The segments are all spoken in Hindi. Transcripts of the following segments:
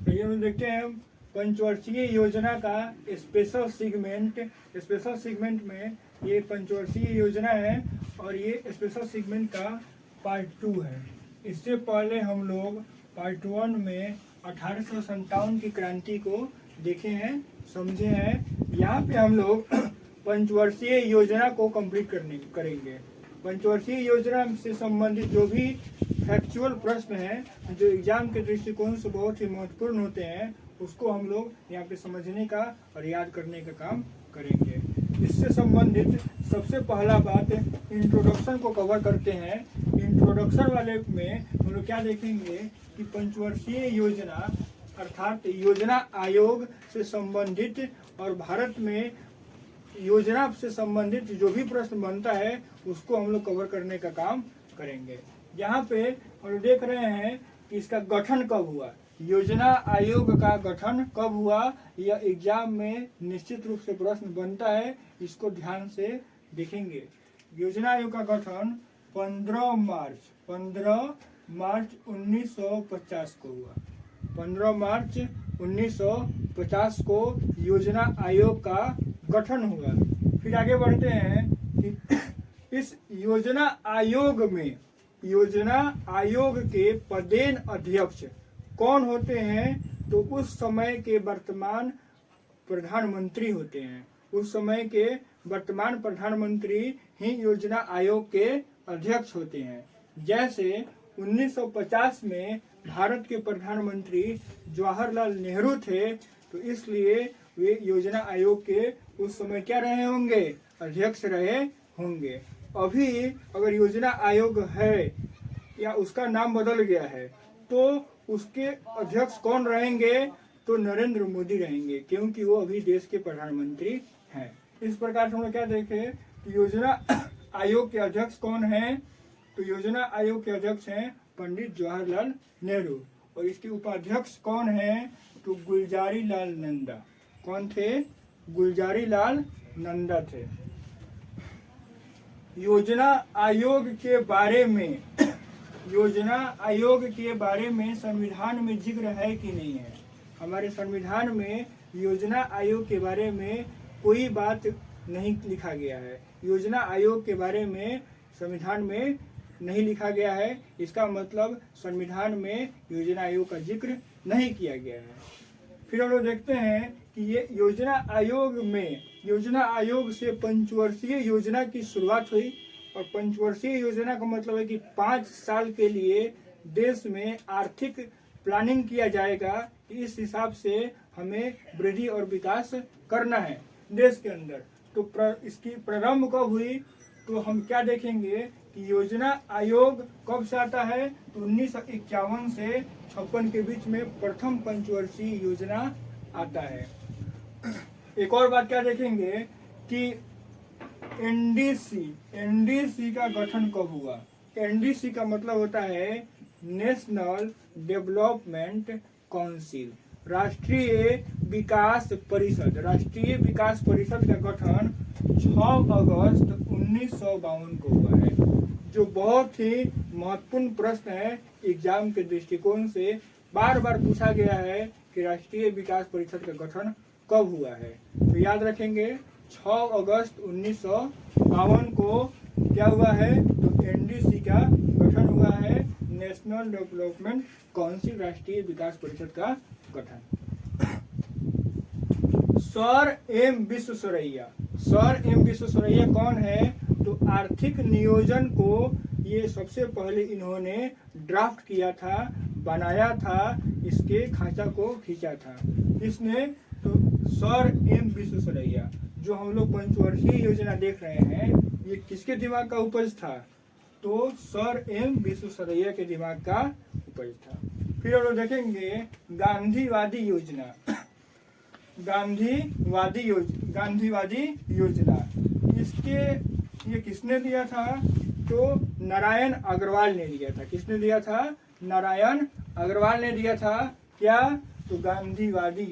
तो ये हम देखते हैं पंचवर्षीय योजना का स्पेशल सेगमेंट में ये पंचवर्षीय योजना है और ये स्पेशल सेगमेंट का पार्ट 2 है। इससे पहले हम लोग पार्ट 1 में 1857 की क्रांति को देखे हैं, समझे हैं। यहाँ पे हम लोग पंचवर्षीय योजना को कंप्लीट करेंगे। पंचवर्षीय योजना से संबंधित जो भी फैक्चुअल प्रश्न हैं जो एग्जाम के दृष्टिकोण से बहुत ही महत्वपूर्ण होते हैं, उसको हम लोग यहाँ पे समझने का और याद करने का काम करेंगे। इससे संबंधित सबसे पहला बात इंट्रोडक्शन को कवर करते हैं। इंट्रोडक्शन वाले में हम लोग क्या देखेंगे कि पंचवर्षीय योजना अर्थात योजना आयोग से संबंधित और भारत में योजना से संबंधित जो भी प्रश्न बनता है उसको हम लोग कवर करने का काम करेंगे। यहाँ पे हम लोग देख रहे हैं कि इसका गठन कब हुआ, योजना आयोग का गठन कब हुआ, यह एग्जाम में निश्चित रूप से प्रश्न बनता है, इसको ध्यान से देखेंगे। योजना आयोग का गठन 15 मार्च 1950 को हुआ। 15 मार्च 1950 को योजना आयोग का गठन हुआ। फिर आगे बढ़ते हैं कि इस योजना आयोग के पदेन अध्यक्ष कौन होते हैं, तो उस समय के वर्तमान प्रधानमंत्री होते हैं। उस समय के वर्तमान प्रधानमंत्री ही योजना आयोग के अध्यक्ष होते हैं। जैसे 1950 में भारत के प्रधानमंत्री जवाहरलाल नेहरू थे, तो इसलिए वे योजना आयोग के उस समय क्या रहे होंगे, अध्यक्ष रहे होंगे। अभी अगर योजना आयोग है या उसका नाम बदल गया है तो उसके अध्यक्ष कौन रहेंगे, तो नरेंद्र मोदी रहेंगे, क्योंकि वो अभी देश के प्रधानमंत्री हैं। इस प्रकार से हम लोग क्या देखे कि योजना आयोग के अध्यक्ष कौन हैं, तो योजना आयोग के अध्यक्ष हैं पंडित जवाहरलाल नेहरू और इसके उपाध्यक्ष कौन हैं, तो गुलजारी लाल नंदा। कौन थे, गुलजारी लाल नंदा थे। योजना आयोग के बारे में संविधान में जिक्र है कि नहीं है। हमारे संविधान में योजना आयोग के बारे में कोई बात नहीं लिखा गया है। योजना आयोग के बारे में संविधान में नहीं लिखा गया है, इसका मतलब संविधान में योजना आयोग का जिक्र नहीं किया गया है। फिर हम लोग देखते हैं कि ये योजना आयोग से पंचवर्षीय योजना की शुरुआत हुई और पंचवर्षीय योजना का मतलब है कि 5 साल के लिए देश में आर्थिक प्लानिंग किया जाएगा। इस हिसाब से हमें वृद्धि और विकास करना है देश के अंदर। तो इसकी प्रारंभ कब हुई, तो हम क्या देखेंगे कि योजना आयोग कब से आता है, तो 1951 से 56 के बीच में प्रथम पंचवर्षीय योजना आता है। एक और बात क्या देखेंगे कि एनडीसी का गठन कब हुआ। एनडीसी का मतलब होता है नेशनल डेवलपमेंट काउंसिल, राष्ट्रीय विकास परिषद का गठन 6 अगस्त 1952 को हुआ है, जो बहुत ही महत्वपूर्ण प्रश्न है। एग्जाम के दृष्टिकोण से बार बार पूछा गया है कि राष्ट्रीय विकास परिषद का गठन कब हुआ है, तो याद रखेंगे 6 अगस्त 1952 को क्या हुआ है, तो एनडीसी का गठन हुआ है, नेशनल डेवलपमेंट काउंसिल, राष्ट्रीय विकास परिषद का गठन। सर एम विश्वेश्वरैया कौन है, तो आर्थिक नियोजन को ये सबसे पहले इन्होंने ड्राफ्ट किया था, बनाया था, इसके खांचा को खींचा था इसने। तो सर एम विश्वेश्वरैया, जो हम लोग पंचवर्षीय योजना देख रहे हैं, ये किसके दिमाग का उपज था, तो सर एम विश्वेश्वरैया के दिमाग का उपज था। फिर हम लोग देखेंगे गांधीवादी योजना, इसके ये किसने दिया था, तो नारायण अग्रवाल ने दिया था। किसने दिया था, नारायण अग्रवाल ने दिया था। क्या, तो गांधीवादी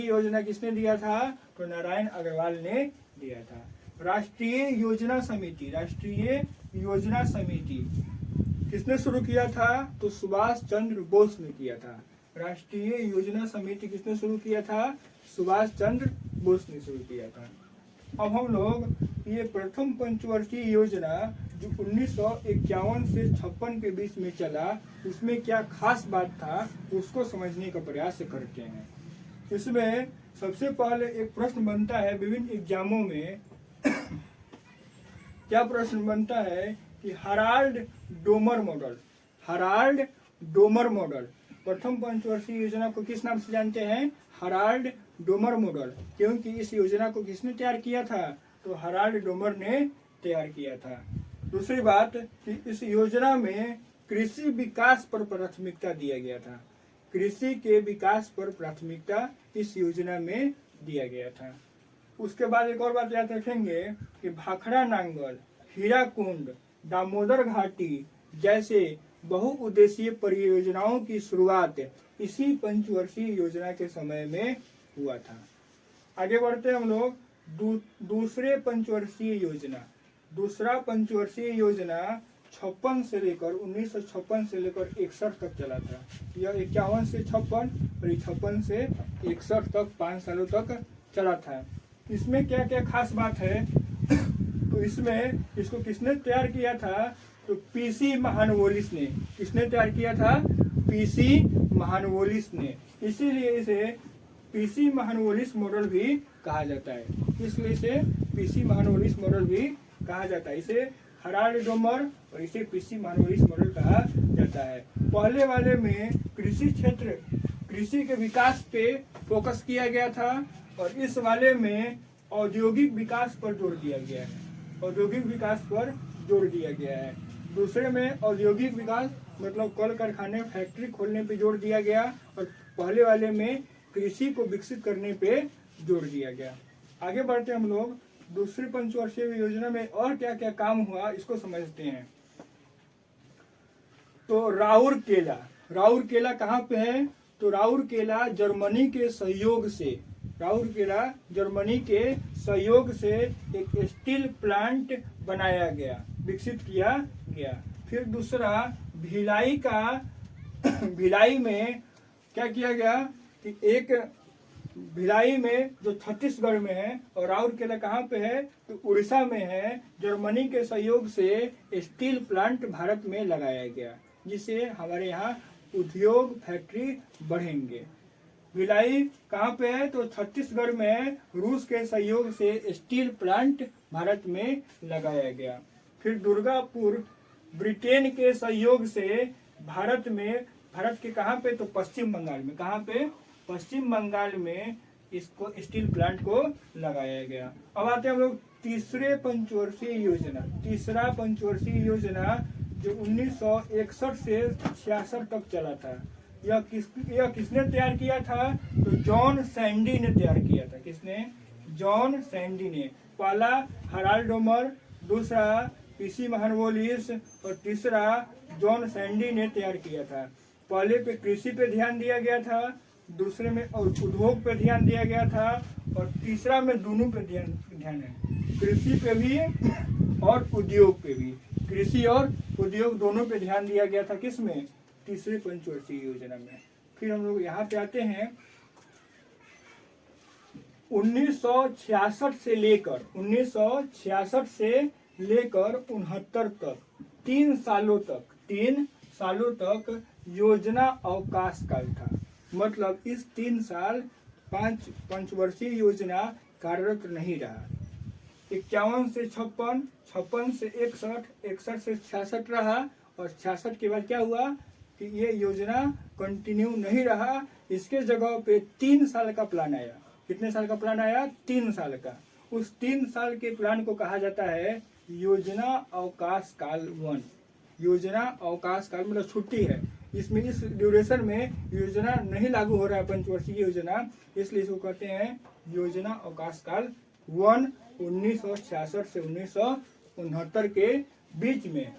योजना किसने दिया था, तो नारायण अग्रवाल ने दिया था। राष्ट्रीय योजना समिति किसने शुरू किया था, तो सुभाष चंद्र बोस ने किया था। राष्ट्रीय योजना समिति किसने शुरू किया था? सुभाष चंद्र बोस ने शुरू किया था। अब हम लोग ये प्रथम पंचवर्षीय योजना जो 1951 से 56 के बीच में चला, उसमें क्या खास बात था उसको समझने का प्रयास करते हैं। इसमें सबसे पहले एक प्रश्न बनता है विभिन्न एग्जामों में क्या प्रश्न बनता है कि हराल्ड डोमर मॉडल प्रथम पंचवर्षीय योजना को किस नाम से जानते हैं? Herald Domar model. क्योंकि इस योजना को किसने तैयार किया था? तो हराल्ड डोमर ने तैयार किया था। दूसरी बात कि इस योजना में कृषि विकास पर प्राथमिकता दिया गया था। कृषि के विकास पर प्राथमिकता इस योजना में दिया गया था। उसके बाद एक और बात याद रखेंगे कि भाखड़ा नांगल, हीराकुंड, दामोदर घाटी जैसे बहुउद्देशीय परियोजनाओं की शुरुआत इसी पंचवर्षीय योजना के समय में हुआ था। आगे बढ़ते हम लोग दूसरा पंचवर्षीय योजना 56 से लेकर 1956 से लेकर 61 तक चला था। यह 51 से 56 और 56 से 61 तक 5 सालों तक चला था। इसमें क्या क्या खास बात है? तो इसमें इसको किसने तैयार किया था? तो पीसी महानवोलिस ने। किसने तैयार किया था? पीसी महानवोलिस ने। इसीलिए इसे पीसी महानवोलिस मॉडल भी कहा जाता है। इसलिए इसे पीसी महानवोलिस मॉडल भी कहा जाता है। इसे हराल्ड डोमर और इसे पीसी महानवोलिस मॉडल कहा जाता है। पहले वाले में कृषि के विकास पे फोकस किया गया था और इस वाले में औद्योगिक विकास पर जोर दिया गया है। औद्योगिक विकास पर जोर दिया गया है। दूसरे में औद्योगिक विकास मतलब कल कारखाने फैक्ट्री खोलने पे जोर दिया गया और पहले वाले में कृषि को विकसित करने पे जोर दिया गया। आगे बढ़ते हम लोग दूसरी पंचवर्षीय योजना में और क्या क्या काम हुआ इसको समझते हैं। तो राउरकेला कहाँ पे है? तो राउरकेला जर्मनी के सहयोग से एक स्टील प्लांट बनाया गया, विकसित किया गया। फिर दूसरा भिलाई में क्या किया गया कि एक भिलाई में जो छत्तीसगढ़ में है और राउरकेला कहाँ पे है? तो उड़ीसा में है। जर्मनी के सहयोग से स्टील प्लांट भारत में लगाया गया जिससे हमारे यहाँ उद्योग फैक्ट्री बढ़ेंगे। भिलाई कहाँ पे है? तो छत्तीसगढ़ में है। रूस के सहयोग से स्टील प्लांट भारत में लगाया गया। फिर दुर्गापुर ब्रिटेन के सहयोग से भारत के कहाँ पे? तो पश्चिम बंगाल में। कहाँ पे? पश्चिम बंगाल में इसको स्टील प्लांट को लगाया गया। अब आते हैं हम लोग तीसरा पंचवर्षीय योजना जो 1961 से 66 तक चला था। यह किसने तैयार किया था? तो जॉन सैंडी ने तैयार किया था। किसने? जॉन सैंडी ने। पहला हराल्ड डोमर, दूसरा पीसी महानवोलिस और तीसरा जॉन सैंडी ने तैयार किया था। पहले पे कृषि पे ध्यान दिया गया था, दूसरे में उद्योग पे ध्यान दिया गया था और तीसरा में दोनों पे ध्यान है, कृषि पे भी और उद्योग पे भी। कृषि और उद्योग दोनों पे ध्यान दिया गया था। किसमें? तीसरे पंचवर्षीय योजना में। फिर हम लोग यहाँ पे आते हैं 1966 से लेकर 69 तक 3 सालों तक योजना अवकाश काल था। मतलब इस 3 साल पंचवर्षीय योजना कार्यरत नहीं रहा। 51 से 56, 56 से 61, 61 से 66 रहा और 66 के बाद क्या हुआ कि ये योजना कंटिन्यू नहीं रहा। इसके जगह पे 3 साल का प्लान आया। कितने साल का प्लान आया? 3 साल का। उस 3 साल के प्लान को कहा जाता है योजना अवकाश काल 1। योजना अवकाश काल मतलब छुट्टी है। इसमें इस ड्यूरेशन में योजना नहीं लागू हो रहा है पंचवर्षीय योजना, इसलिए इसको कहते हैं योजना अवकाश काल 1 1966 से 1969 के बीच में।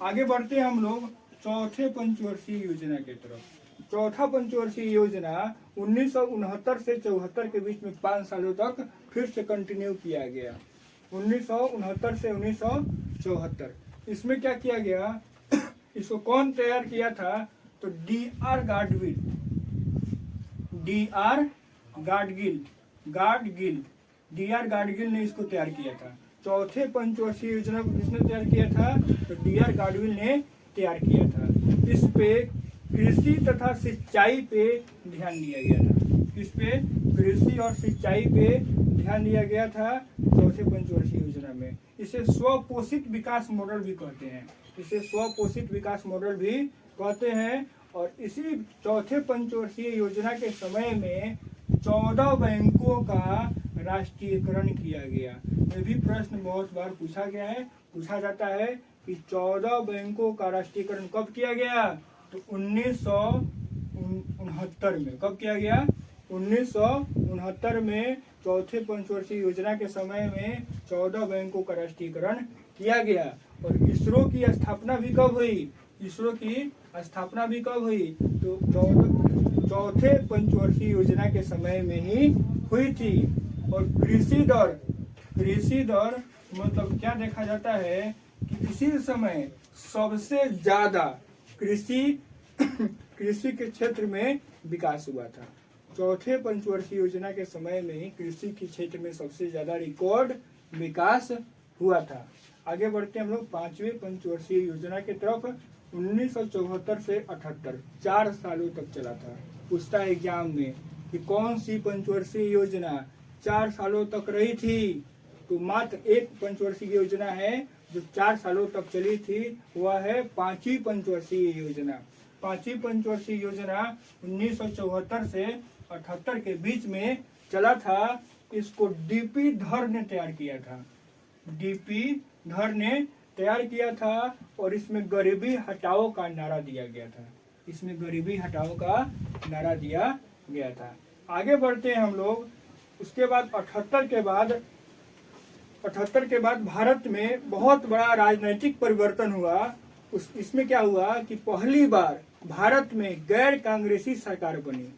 आगे बढ़ते हैं हम लोग चौथे पंचवर्षीय योजना के तरफ। चौथा पंचवर्षीय योजना 1969 से 74 के बीच में 5 सालों तक फिर से कंटिन्यू किया गया। 1969 से 1974। इसमें क्या किया गया? इसको कौन तैयार किया था? तो डी आर D.R. गाडगिल ने इसको तैयार किया था। चौथे पंचवर्षीय योजना को किसने तैयार किया था? तो D.R. गाडगिल ने तैयार किया था। इस पे कृषि तथा सिंचाई पे ध्यान दिया गया था। इस पे कृषि और सिंचाई पे ध्यान दिया गया था चौथे पंचवर्षीय योजना में। इसे स्वपोषित विकास मॉडल भी कहते हैं। इसे स्वपोषित विकास मॉडल भी कहते हैं। और इसी चौथे पंचवर्षीय योजना के समय में 14 बैंकों का राष्ट्रीयकरण किया गया। ये भी प्रश्न बहुत बार पूछा जाता है कि 14 बैंकों का राष्ट्रीयकरण कब किया गया? तो 1969 में। कब किया गया? 1969 में चौथे पंचवर्षीय योजना के समय में 14 बैंकों का राष्ट्रीयकरण किया गया। और इसरो की स्थापना भी कब हुई? तो चौथे पंचवर्षीय योजना के समय में ही हुई थी। और कृषि दर मतलब क्या देखा जाता है कि इसी समय सबसे ज्यादा कृषि के क्षेत्र में विकास हुआ था। चौथे पंचवर्षीय योजना के समय में ही कृषि के क्षेत्र में सबसे ज्यादा रिकॉर्ड विकास हुआ था। आगे बढ़ते हैं हम लोग पांचवें पंचवर्षीय योजना के तरफ। 1974 से 78 4 सालों तक चला था। पूछता है एग्जाम में कि कौन सी पंचवर्षीय योजना 4 सालों तक रही थी? तो मात्र एक पंचवर्षीय योजना है जो 4 सालों तक चली थी, वह है पांचवी पंचवर्षीय योजना। पांचवी पंचवर्षीय योजना 1974 से 78 के बीच में चला था। इसको डीपी धर ने तैयार किया था। और इसमें गरीबी हटाओ का नारा दिया गया था। आगे बढ़ते हैं हम लोग। उसके बाद 78 के बाद भारत में बहुत बड़ा राजनीतिक परिवर्तन हुआ। इसमें क्या हुआ कि पहली बार भारत में गैर कांग्रेसी सरकार बनी।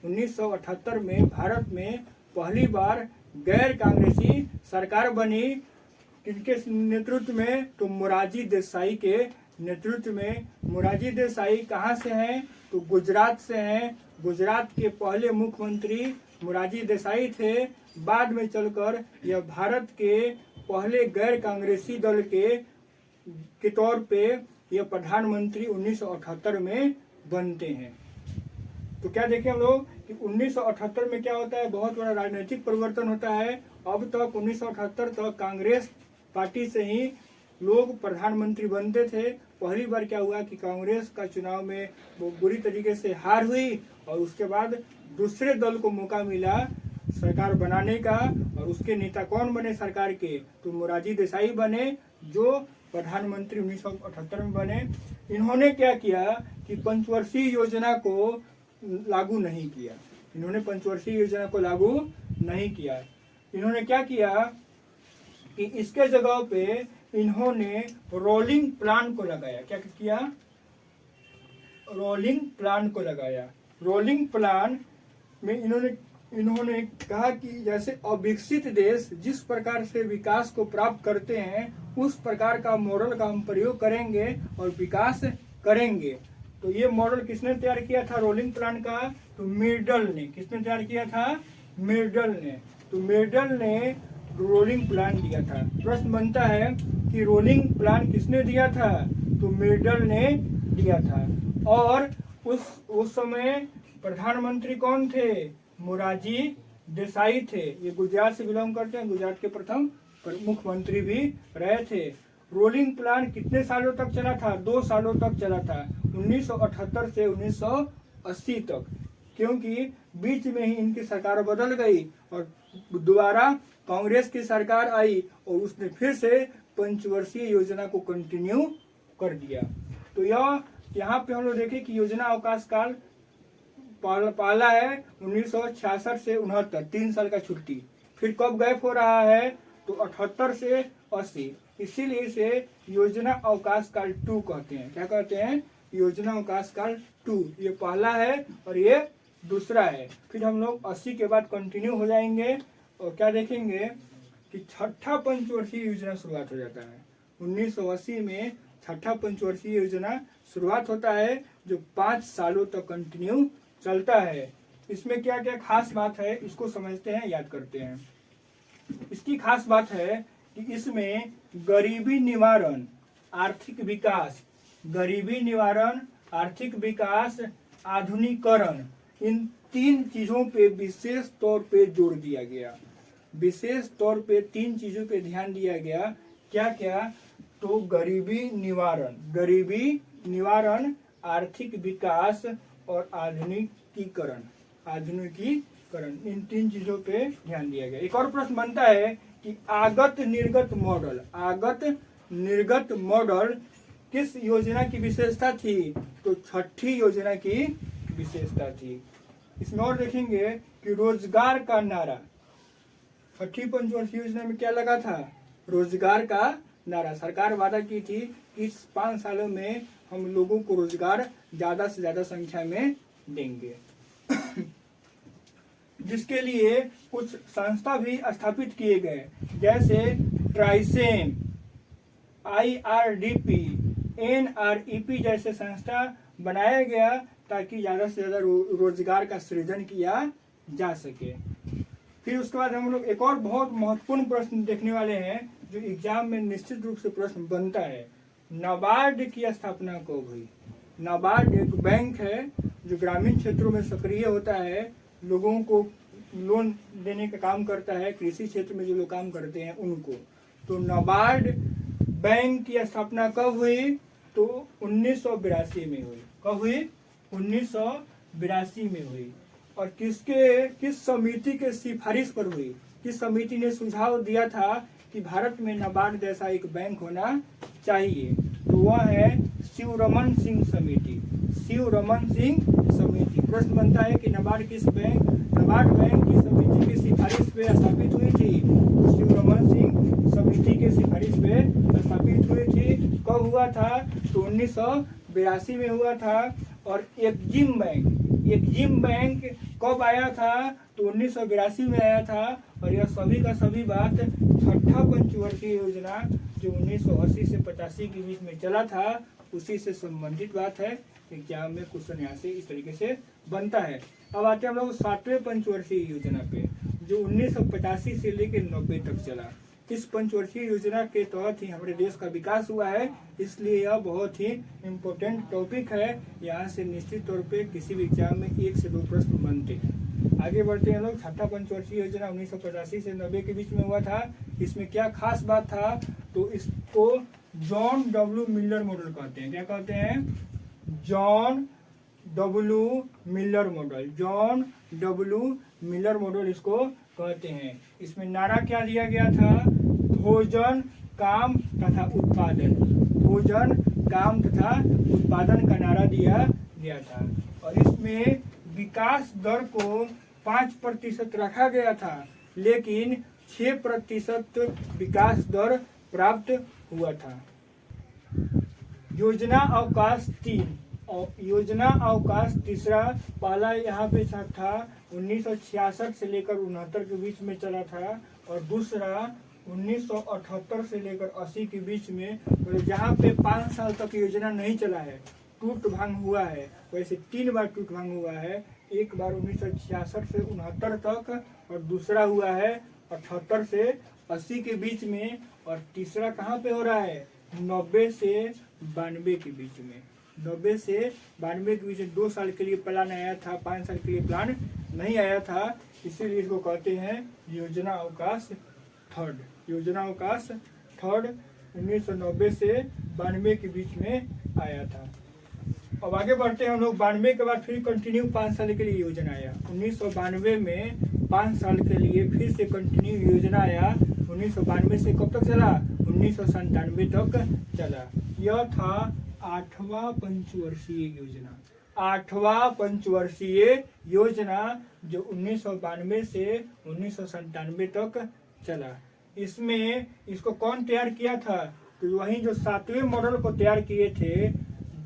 1978 में भारत में पहली बार गैर कांग्रेसी सरकार बनी। किनके नेतृत्व में? तो मोरारजी देसाई के नेतृत्व में। मोरारजी देसाई कहाँ से हैं? तो गुजरात से हैं। गुजरात के पहले मुख्यमंत्री मोरारजी देसाई थे। बाद में चलकर यह भारत के पहले गैर कांग्रेसी दल के तौर पे यह प्रधानमंत्री 1978 में बनते हैं। तो क्या देखें हम लोग कि 1978 में क्या होता है? बहुत बड़ा राजनीतिक परिवर्तन होता है। अब तक 1978 तक कांग्रेस पार्टी से ही लोग प्रधानमंत्री बनते थे। पहली बार क्या हुआ कि कांग्रेस का चुनाव में वो बुरी तरीके से हार हुई और उसके बाद दूसरे दल को मौका मिला सरकार बनाने का। और उसके नेता कौन बने सरकार के? तो मोरारजी देसाई बने, जो प्रधानमंत्री 1978 में बने। इन्होंने क्या किया कि पंचवर्षीय योजना को लागू नहीं किया। इन्होंने क्या किया कि इसके जगह पे इन्होंने रोलिंग प्लान को लगाया। क्या किया? रोलिंग प्लान में इन्होंने कहा कि जैसे अविकसित देश जिस प्रकार से विकास को प्राप्त करते हैं उस प्रकार का मॉडल का हम प्रयोग करेंगे और विकास करेंगे। तो ये मॉडल किसने तैयार किया था रोलिंग प्लान का? तो मिर्डल ने। किसने तैयार किया था? मिर्डल ने। तो मिर्डल ने रोलिंग प्लान दिया था। प्रश्न बनता है कि रोलिंग प्लान किसने दिया था? तो मिर्डल ने दिया था। और उस समय प्रधानमंत्री कौन थे? मोरारजी देसाई थे। ये गुजरात से बिलोंग करते हैं। गुजरात के प्रथम मुख्यमंत्री भी रहे थे। रोलिंग प्लान कितने सालों तक चला था? 2 सालों तक चला था, 1978 से 1980 तक। क्योंकि बीच में ही इनकी सरकार बदल गई और दोबारा कांग्रेस की सरकार आई और उसने फिर से पंचवर्षीय योजना को कंटिन्यू कर दिया। तो यहाँ पे हम लोग देखें कि योजना अवकाश काल पहला है 1966 से 69, 3 साल का छुट्टी। फिर कब गैप हो रहा है? तो 78 से 80। इसीलिए इसे योजना अवकाश काल 2 कहते हैं। क्या कहते हैं? योजना अवकाश काल 2। ये पहला है और ये दूसरा है। फिर हम लोग 80 के बाद कंटिन्यू हो जाएंगे और क्या देखेंगे कि छठा पंचवर्षीय योजना शुरुआत हो जाता है। 1980 में छठा पंचवर्षीय योजना शुरुआत होता है जो 5 सालों तक कंटिन्यू चलता है। इसमें क्या क्या खास बात है इसको समझते हैं, याद करते हैं। इसकी खास बात है कि इसमें गरीबी निवारण, आर्थिक विकास, गरीबी निवारण, आर्थिक विकास, आधुनिकीकरण, इन 3 चीजों पे विशेष तौर पे जोर दिया गया। विशेष तौर पे 3 चीजों पे ध्यान दिया गया। क्या क्या? तो गरीबी निवारण, आर्थिक विकास और आधुनिकीकरण, इन 3 चीजों पे ध्यान दिया गया। एक और प्रश्न बनता है कि आगत निर्गत मॉडल किस योजना की विशेषता थी? तो छठी योजना की विशेषता थी। इसमें और देखेंगे कि रोजगार का नारा, छठी पंचवर्षीय योजना में क्या लगा था? रोजगार का नारा। सरकार वादा की थी कि इस 5 सालों में हम लोगों को रोजगार ज्यादा से ज्यादा संख्या में देंगे। जिसके लिए कुछ संस्था भी स्थापित किए गए, जैसे ट्राइसेम, IRDP, NREP जैसे संस्था बनाया गया ताकि ज्यादा से ज्यादा रोजगार का सृजन किया जा सके। फिर उसके बाद हम लोग एक और बहुत महत्वपूर्ण प्रश्न देखने वाले हैं जो एग्जाम में निश्चित रूप से प्रश्न बनता है। नाबार्ड की स्थापना कब हुई? नाबार्ड एक बैंक है जो ग्रामीण क्षेत्रों में सक्रिय होता है, लोगों को लोन देने का काम करता है, कृषि क्षेत्र में जो लोग काम करते हैं उनको। तो नाबार्ड बैंक की स्थापना कब हुई? तो 1982 में हुई। कब हुई? 1982 में हुई। और किस समिति के सिफारिश पर हुई? किस समिति ने सुझाव दिया था कि भारत में नाबार्ड जैसा एक बैंक होना चाहिए? तो वह है शिवरमन सिंह समिति। प्रश्न बनता है कि नाबार्ड बैंक की समिति की सिफारिश पे स्थापित हुई थी? तो शिवरमन सिंह समिति के सिफारिश पे स्थापित हुई थी। कब हुआ था? तो 1982 में हुआ था। और एक्जिम बैंक कब आया था? तो 1982 में आया था। और यह सभी का सभी बात छठा पंचवर्षीय योजना जो 1980 से 85 के बीच में चला था उसी से संबंधित बात है। एग्जाम में क्वेश्चन यहाँ से इस तरीके से बनता है। अब आते हैं हम लोग 7वें पंचवर्षीय योजना पे जो 1985 से लेकर 90 तक चला। इस पंचवर्षीय योजना के तहत ही हमारे देश का विकास हुआ है, इसलिए यह बहुत ही इम्पोर्टेंट टॉपिक है। यहाँ से निश्चित तौर पे किसी भी एग्जाम में 1 से 2 प्रश्न बनते हैं। आगे बढ़ते हैं लोग। छठा पंचवर्षीय योजना 1985 से 90 के बीच में हुआ था। इसमें क्या खास बात था? तो इसको जॉन डब्ल्यू मिलर मॉडल कहते हैं। क्या कहते हैं? जॉन डब्ल्यू मिलर मॉडल इसको कहते हैं। इसमें नारा क्या दिया गया था? भोजन, काम तथा उत्पादन का नारा दिया गया था। और इसमें विकास दर को 5% रखा गया था, लेकिन 6% विकास दर प्राप्त हुआ था। योजना अवकाश 3 और योजना अवकाश तीसरा, पहला यहाँ पे था 1966 से लेकर 69 के बीच में चला था। और दूसरा 1978 से लेकर 80 के बीच में, जहाँ पे 5 साल तक योजना नहीं चला है, टूट भांग हुआ है। वैसे 3 बार टूट भांग हुआ है। एक बार 1966 से 69 तक और दूसरा हुआ है 78 से 80 के बीच में। और तीसरा कहाँ पे हो रहा है? 90 से 92 के बीच में। 90 से 92 के बीच में 2 साल के लिए प्लान आया था, 5 साल के लिए प्लान नहीं आया था। इसीलिए इसको कहते हैं योजना अवकाश थर्ड। 1990 से 92 के बीच में आया था। अब आगे बढ़ते हैं हम लोग। 92 के बाद फिर कंटिन्यू 5 साल के लिए योजना आया। 1992 में 5 साल के लिए फिर से कंटिन्यू योजना आया। 1992 से कब तक चला? 1997 तक चला। यह था 8वां पंचवर्षीय योजना जो 1992 से 1997 तक चला। इसमें इसको कौन तैयार किया था? तो वहीं जो 7वें मॉडल को तैयार किए थे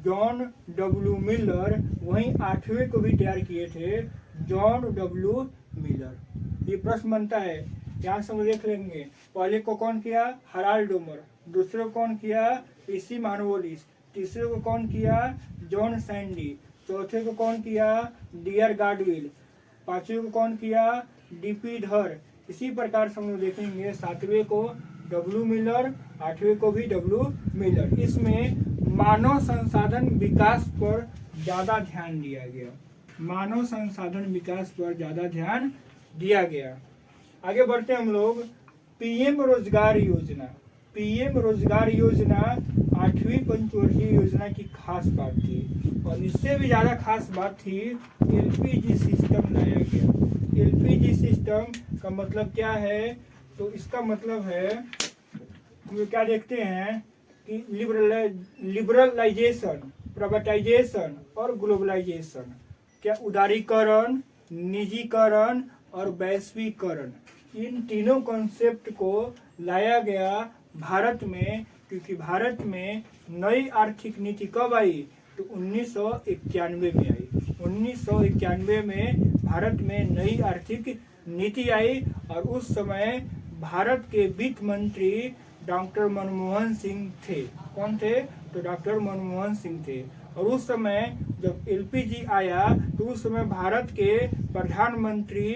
जॉन डब्ल्यू मिलर, वहीं 8वें को भी तैयार किए थे जॉन डब्ल्यू मिलर। ये प्रश्न बनता है, यहाँ से हम देख लेंगे। पहले को कौन किया? Herald Domar. दूसरे को कौन किया? पीसी मार्वोलिस। तीसरे को कौन किया? John Sandy. चौथे को कौन किया? डियर गाडविल। 5वें को कौन किया, डीपी धर। इसी प्रकार से हम लोग देखेंगे 7वें को डब्ल्यू मिलर, 8वें को भी डब्ल्यू मिलर। इसमें मानव संसाधन विकास पर ज्यादा ध्यान दिया गया, मानव संसाधन विकास पर ज्यादा ध्यान दिया गया। आगे बढ़ते हम लोग, पीएम रोजगार योजना। पीएम रोजगार योजना 8वीं पंचवर्षीय योजना की खास बात थी, और इससे भी ज्यादा खास बात थी एलपीजी सिस्टम लाया गया। एलपीजी सिस्टम का मतलब क्या है, तो इसका मतलब है हम क्या देखते हैं कि लिबरलाइजेशन, प्राइवेटाइजेशन और ग्लोबलाइजेशन, क्या उदारीकरण, निजीकरण और वैश्वीकरण, इन तीनों कॉन्सेप्ट को लाया गया भारत में। क्योंकि भारत में नई आर्थिक नीति कब आई, तो 1991 में आई। 1991 में भारत में नई आर्थिक नीति आई, और उस समय भारत के वित्त मंत्री डॉक्टर मनमोहन सिंह थे। कौन थे, तो डॉक्टर मनमोहन सिंह थे। और उस समय जब एलपीजी आया तो उस समय भारत के प्रधानमंत्री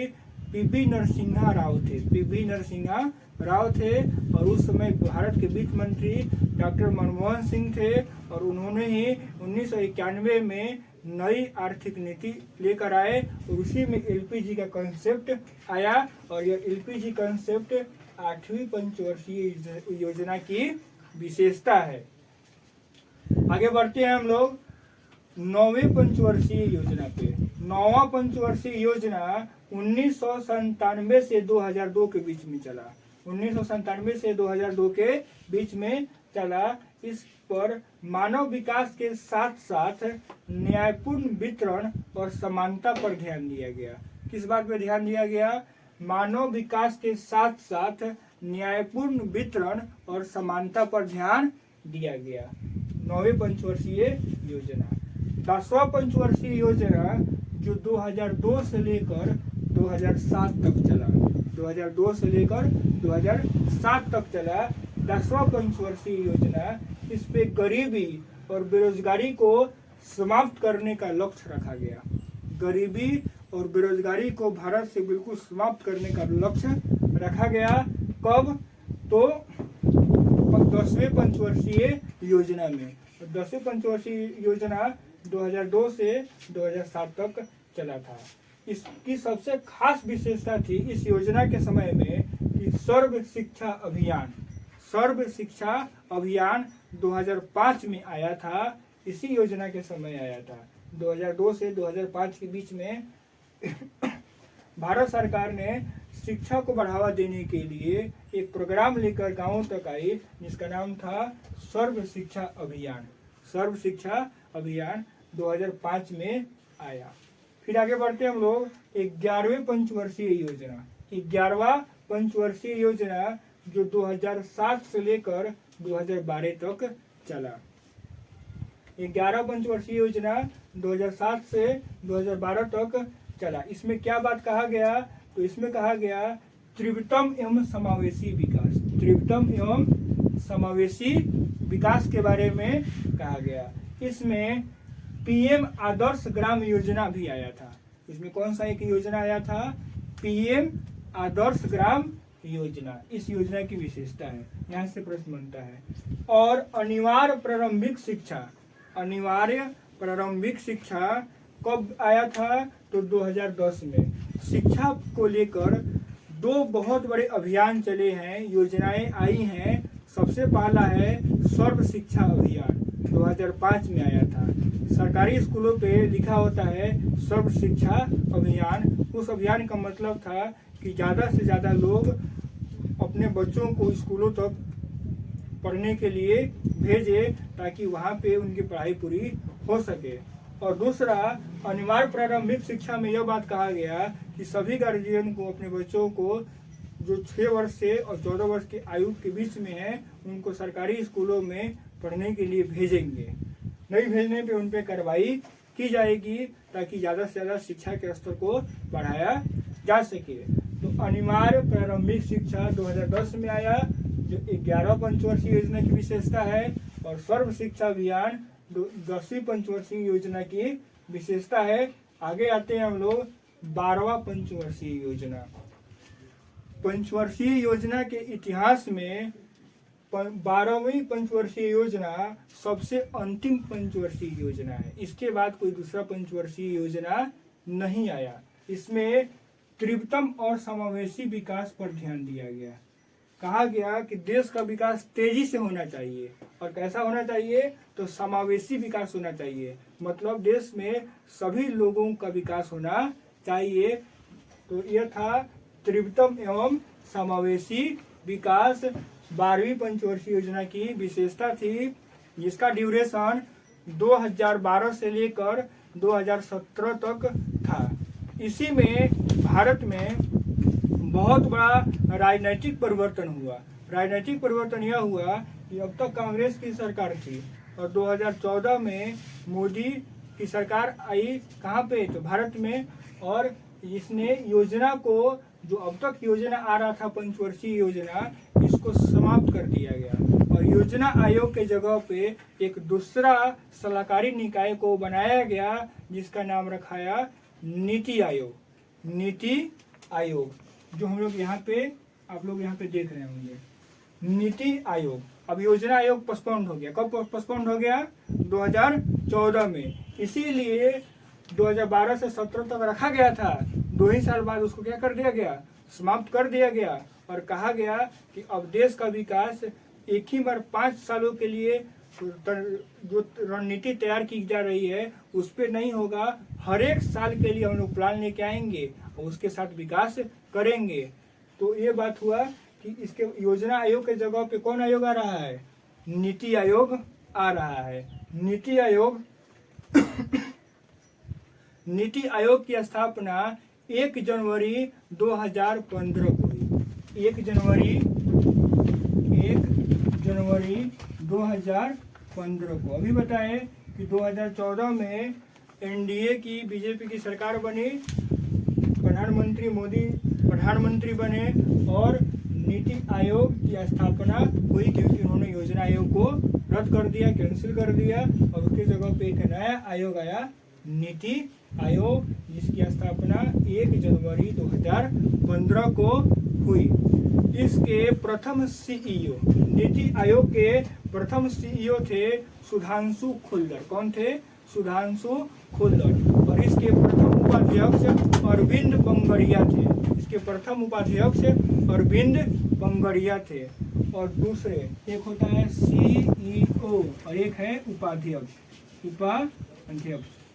पीवी नरसिम्हा राव थे, पीवी नरसिम्हा राव थे। और उस समय भारत के वित्त मंत्री डॉक्टर मनमोहन सिंह थे, और उन्होंने ही 1991 में नई आर्थिक नीति लेकर आए, और उसी में एलपीजी का कंसेप्ट आया। और यह एलपीजी कंसेप्ट 8वीं पंचवर्षीय योजना की विशेषता है। आगे बढ़ते हैं हम लोग 9वें पंचवर्षीय योजना पे। 9वां पंचवर्षीय योजना 1997 से 2002 के बीच में चला। 1997 से 2002 के बीच में चला। इस पर मानव विकास के साथ साथ न्यायपूर्ण वितरण और समानता पर ध्यान दिया गया। किस बात पर ध्यान दिया गया, मानव विकास के साथ साथ न्यायपूर्ण वितरण और समानता पर ध्यान दिया गया। 9वें पंचवर्षीय योजना। 10वां पंचवर्षीय योजना जो 2002 से लेकर 2007 तक चला, 2002 से लेकर 2007 तक चला 10वां पंचवर्षीय योजना। इस पे गरीबी और बेरोजगारी को समाप्त करने का लक्ष्य रखा गया। गरीबी और बेरोजगारी को भारत से बिल्कुल समाप्त करने का लक्ष्य रखा गया। कब, तो 10वें पंचवर्षीय योजना में। 10वें पंचवर्षीय योजना 2002 से 2007 तक चला था। इसकी सबसे खास विशेषता थी इस योजना के समय में कि सर्व शिक्षा अभियान 2005 में आया था। इसी योजना के समय आया था। 2002 से 2005 के बीच में भारत सरकार ने शिक्षा को बढ़ावा देने के लिए एक प्रोग्राम लेकर गांवों तक आई, जिसका नाम था सर्व शिक्षा अभियान। सर्व शिक्षा अभियान 2005 में आया। फिर आगे बढ़ते हम लोग 11वें पंचवर्षीय योजना। 11वां पंचवर्षीय योजना जो 2007 से लेकर 2012 तक चला। 11 पंचवर्षीय योजना 2007 से 2012 तक चला। इसमें क्या बात कहा गया, तो इसमें कहा गया त्रिवितम एवं समावेशी विकास। त्रिवितम एवं समावेशी विकास के बारे में कहा गया। इसमें पीएम आदर्श ग्राम योजना भी आया था। इसमें कौन सा एक योजना आया था, पीएम आदर्श ग्राम योजना। इस योजना की विशेषता है, यहाँ से प्रश्न बनता है। और अनिवार्य प्रारंभिक शिक्षा, अनिवार्य प्रारंभिक शिक्षा कब आया था, तो 2010 में। शिक्षा को लेकर 2 बहुत बड़े अभियान चले हैं, योजनाएं आई हैं। सबसे पहला है सर्व शिक्षा अभियान, 2005 में आया था। सरकारी स्कूलों पे लिखा होता है सर्व शिक्षा अभियान। उस अभियान का मतलब था कि ज़्यादा से ज़्यादा लोग अपने बच्चों को स्कूलों तक पढ़ने के लिए भेजें, ताकि वहाँ पे उनकी पढ़ाई पूरी हो सके। और दूसरा, अनिवार्य प्रारंभिक शिक्षा में यह बात कहा गया कि सभी गार्जियन को अपने बच्चों को जो 6 वर्ष से और 14 वर्ष की आयु के बीच में है, उनको सरकारी स्कूलों में पढ़ने के लिए भेजेंगे। नहीं भेजने पे उन पर कार्रवाई की जाएगी, ताकि ज़्यादा से ज़्यादा शिक्षा के स्तर को बढ़ाया जा सके। तो अनिवार्य प्रारंभिक शिक्षा 2010 में आया, जो 11 पंचवर्षीय योजना की विशेषता है। और सर्व शिक्षा अभियान 10वीं पंचवर्षीय योजना की विशेषता है। आगे आते हैं हम लोग 12वां पंचवर्षीय योजना। पंचवर्षीय योजना के इतिहास में 12वीं पंचवर्षीय योजना सबसे अंतिम पंचवर्षीय योजना है। इसके बाद कोई दूसरा पंचवर्षीय योजना नहीं आया। इसमें तीव्रतम और समावेशी विकास पर ध्यान दिया गया। कहा गया कि देश का विकास तेजी से होना चाहिए और कैसा होना चाहिए, तो समावेशी विकास होना चाहिए, मतलब देश में सभी लोगों का विकास होना चाहिए। तो यह था तीव्रतम एवं समावेशी विकास 12वीं पंचवर्षीय योजना की विशेषता थी, जिसका ड्यूरेशन 2012 से लेकर 2017 तक था। इसी में भारत में बहुत बड़ा राजनीतिक परिवर्तन हुआ। राजनीतिक परिवर्तन यह हुआ कि अब तक कांग्रेस की सरकार थी और 2014 में मोदी की सरकार आई। कहाँ पे, तो भारत में। और इसने योजना को, जो अब तक योजना आ रहा था पंचवर्षीय योजना, इसको समाप्त कर दिया गया और योजना आयोग के जगह पे एक दूसरा सलाहकारी निकाय को बनाया गया, जिसका नाम रखाया नीति आयोग। नीति आयोग, जो हम लोग यहाँ पे, आप लोग यहाँ पे देख रहे होंगे, नीति आयोग। अब योजना आयोग पोस्टपोन्ड हो गया। कब पोस्टपोन्ड हो गया? 2014 में। इसीलिए 2012 से 17 तक रखा गया था। 2 ही साल बाद उसको क्या कर दिया गया? समाप्त कर दिया गया और कहा गया कि अब देश का विकास एक ही बार 5 सालों के लिए जो रणनीति तैयार की जा रही है उस पर नहीं होगा। हर एक साल के लिए हम लोग प्लान लेके आएंगे और उसके साथ विकास करेंगे। तो ये बात हुआ कि इसके योजना आयोग के जगह पे कौन आयोग आ रहा है? नीति आयोग आ रहा है। नीति आयोग नीति आयोग की स्थापना 1 जनवरी 2015 को हुई। 1 जनवरी 2015 को। अभी बताएं कि 2014 में एनडीए की, बीजेपी की सरकार बनी, प्रधानमंत्री मोदी प्रधानमंत्री बने और नीति आयोग की स्थापना हुई, क्योंकि उन्होंने योजना आयोग को रद्द कर दिया, कैंसिल कर दिया और उसकी जगह पे एक नया आयोग आया, नीति आयोग, जिसकी स्थापना 1 जनवरी 2015 को हुई। इसके प्रथम सीईओ, नीति आयोग के प्रथम सीईओ थे सुधांशु खुल्लर। कौन थे? सुधांशु खुल्लर। और इसके प्रथम उपाध्यक्ष अरविंद पंगड़िया थे। इसके प्रथम उपाध्यक्ष अरविंद पंगड़िया थे। और दूसरे, एक होता है सीईओ और एक है उपाध्यक्ष।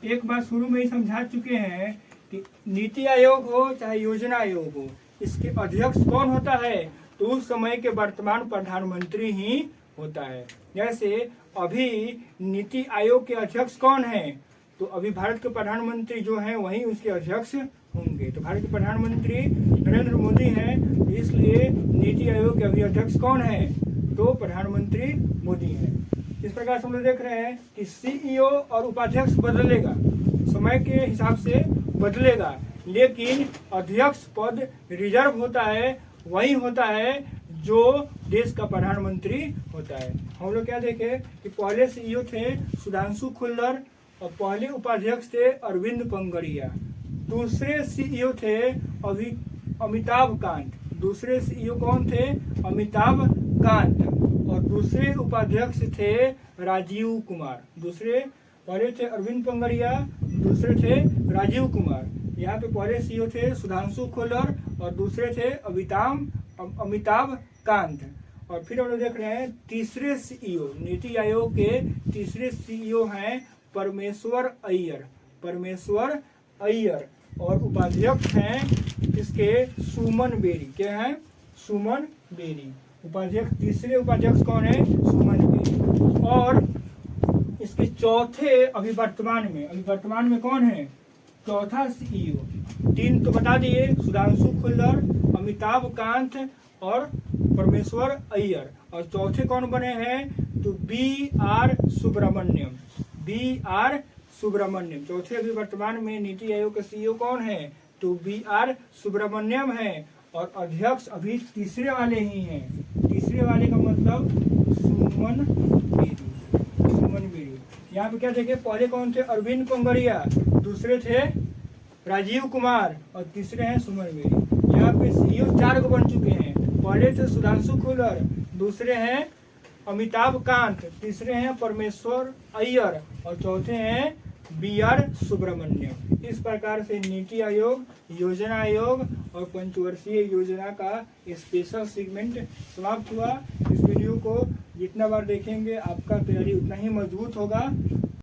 एक बात शुरू में ही समझा चुके हैं कि नीति आयोग हो चाहे योजना आयोग हो, इसके अध्यक्ष कौन होता है? तो उस समय के वर्तमान प्रधानमंत्री ही होता है। जैसे अभी नीति आयोग के अध्यक्ष कौन है? तो अभी भारत के प्रधानमंत्री जो हैं वही उसके अध्यक्ष होंगे। तो भारत के प्रधानमंत्री नरेंद्र मोदी हैं, इसलिए नीति आयोग के अभी अध्यक्ष कौन है? तो प्रधानमंत्री मोदी हैं। इस प्रकार से हम लोग देख रहे हैं कि सीईओ और उपाध्यक्ष बदलेगा, समय के हिसाब से बदलेगा, लेकिन अध्यक्ष पद रिजर्व होता है, वही होता है जो देश का प्रधानमंत्री होता है। हम लोग क्या देखे कि पहले सीईओ थे सुधांशु खुल्लर और पहले उपाध्यक्ष थे अरविंद पंगड़िया। दूसरे सीईओ थे अमिताभ कांत। दूसरे सीईओ कौन थे? अमिताभ कांत। और दूसरे उपाध्यक्ष थे राजीव कुमार। दूसरे, पहले थे अरविंद पंगड़िया, दूसरे थे राजीव कुमार। यहाँ पे पहले सीईओ थे सुधांशु खुल्लर और दूसरे थे अमिताभ कांत। और फिर हम लोग देख रहे हैं तीसरे सीईओ, नीति आयोग के तीसरे सीईओ हैं परमेश्वर अय्यर। परमेश्वर अय्यर। और उपाध्यक्ष हैं इसके सुमन बेरी। क्या है? सुमन बेरी। उपाध्यक्ष, तीसरे उपाध्यक्ष कौन है? सुमन बेरी। और इसके चौथे अभी वर्तमान में कौन है? चौथा सीईओ। 3 तो बता दिए, सुधांशु खुल्लर, अमिताभ कांत और परमेश्वर अय्यर। और चौथे कौन बने हैं? तो BR सुब्रमण्यम। BR सुब्रमण्यम। चौथे अभी वर्तमान में नीति आयोग के सीईओ कौन है? तो BR सुब्रमण्यम है। और अध्यक्ष अभी तीसरे वाले ही हैं। तीसरे वाले का मतलब सुमन बेरी। सुमन बेरी। यहाँ पे क्या देखे, पहले कौन थे? अरविंद पंगड़िया। दूसरे थे राजीव कुमार और तीसरे हैं सुमन मेरी। यहाँ पे सीईओ 4 को बन चुके हैं। पहले थे सुधांशु खुलर, दूसरे हैं अमिताभ कांत, तीसरे हैं परमेश्वर अय्यर और चौथे हैं BR सुब्रमण्यम। इस प्रकार से नीति आयोग, योजना आयोग और पंचवर्षीय योजना का स्पेशल सेगमेंट समाप्त हुआ। इस वीडियो को जितना बार देखेंगे आपका तैयारी उतना ही मजबूत होगा।